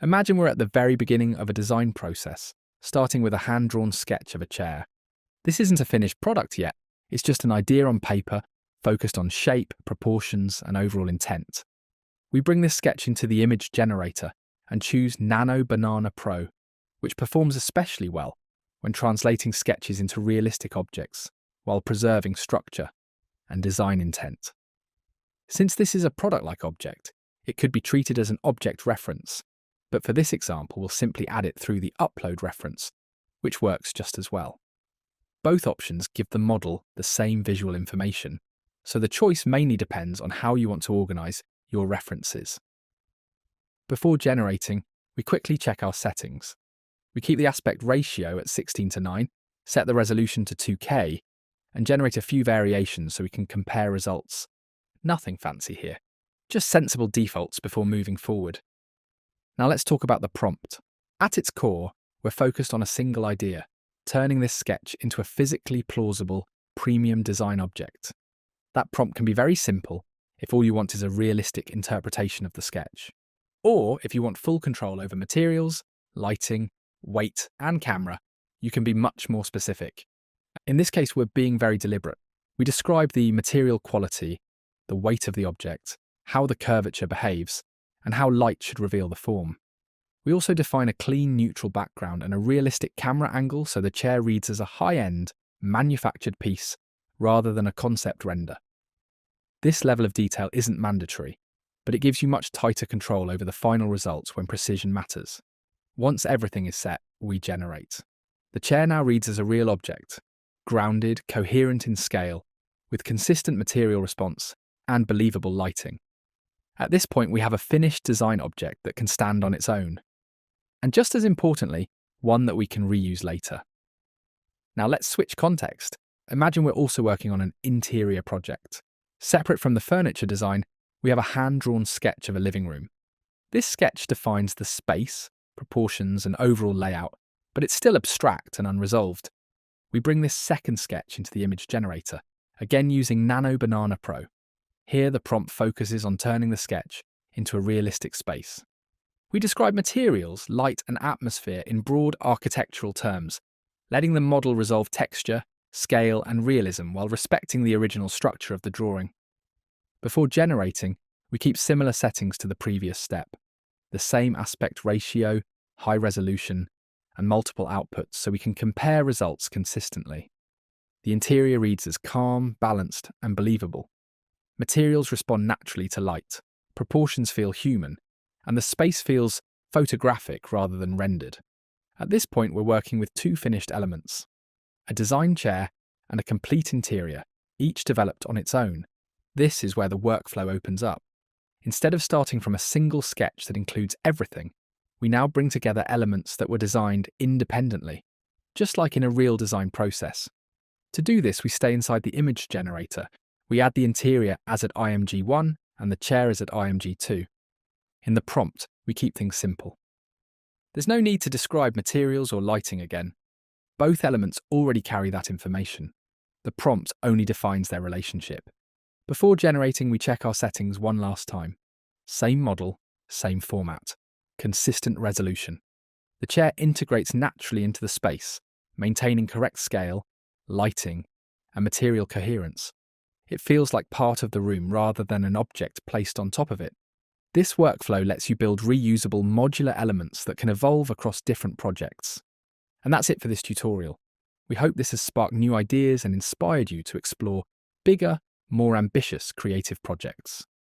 Imagine we're at the very beginning of a design process, starting with a hand-drawn sketch of a chair. This isn't a finished product yet, it's just an idea on paper, focused on shape, proportions, and overall intent. We bring this sketch into the image generator and choose Nano Banana Pro, which performs especially well when translating sketches into realistic objects while preserving structure and design intent. Since this is a product-like object, it could be treated as an object reference, but for this example, we'll simply add it through the upload reference, which works just as well. Both options give the model the same visual information, so the choice mainly depends on how you want to organize your references. Before generating, we quickly check our settings. We keep the aspect ratio at 16:9, set the resolution to 2K, and generate a few variations so we can compare results. Nothing fancy here, just sensible defaults before moving forward. Now let's talk about the prompt. At its core, we're focused on a single idea, turning this sketch into a physically plausible, premium design object. That prompt can be very simple if all you want is a realistic interpretation of the sketch. Or if you want full control over materials, lighting, weight, and camera, you can be much more specific. In this case, we're being very deliberate. We describe the material quality, the weight of the object, how the curvature behaves, and how light should reveal the form. We also define a clean, neutral background and a realistic camera angle so the chair reads as a high-end, manufactured piece rather than a concept render. This level of detail isn't mandatory, but it gives you much tighter control over the final results when precision matters. Once everything is set, we generate. The chair now reads as a real object, grounded, coherent in scale, with consistent material response and believable lighting. At this point, we have a finished design object that can stand on its own. And just as importantly, one that we can reuse later. Now let's switch context. Imagine we're also working on an interior project. Separate from the furniture design, we have a hand-drawn sketch of a living room. This sketch defines the space, proportions, and overall layout, but it's still abstract and unresolved. We bring this second sketch into the image generator, again using Nano Banana Pro. Here, the prompt focuses on turning the sketch into a realistic space. We describe materials, light, and atmosphere in broad architectural terms, letting the model resolve texture, scale, and realism while respecting the original structure of the drawing. Before generating, we keep similar settings to the previous step. The same aspect ratio, high resolution, and multiple outputs so we can compare results consistently. The interior reads as calm, balanced, and believable. Materials respond naturally to light, proportions feel human, and the space feels photographic rather than rendered. At this point, we're working with two finished elements, a design chair and a complete interior, each developed on its own. This is where the workflow opens up. Instead of starting from a single sketch that includes everything, we now bring together elements that were designed independently, just like in a real design process. To do this, we stay inside the image generator. We add the interior as at IMG1 and the chair as at IMG2. In the prompt, we keep things simple. There's no need to describe materials or lighting again. Both elements already carry that information. The prompt only defines their relationship. Before generating, we check our settings one last time. Same model, same format, consistent resolution. The chair integrates naturally into the space, maintaining correct scale, lighting, and material coherence. It feels like part of the room rather than an object placed on top of it. This workflow lets you build reusable modular elements that can evolve across different projects. And that's it for this tutorial. We hope this has sparked new ideas and inspired you to explore bigger, more ambitious creative projects.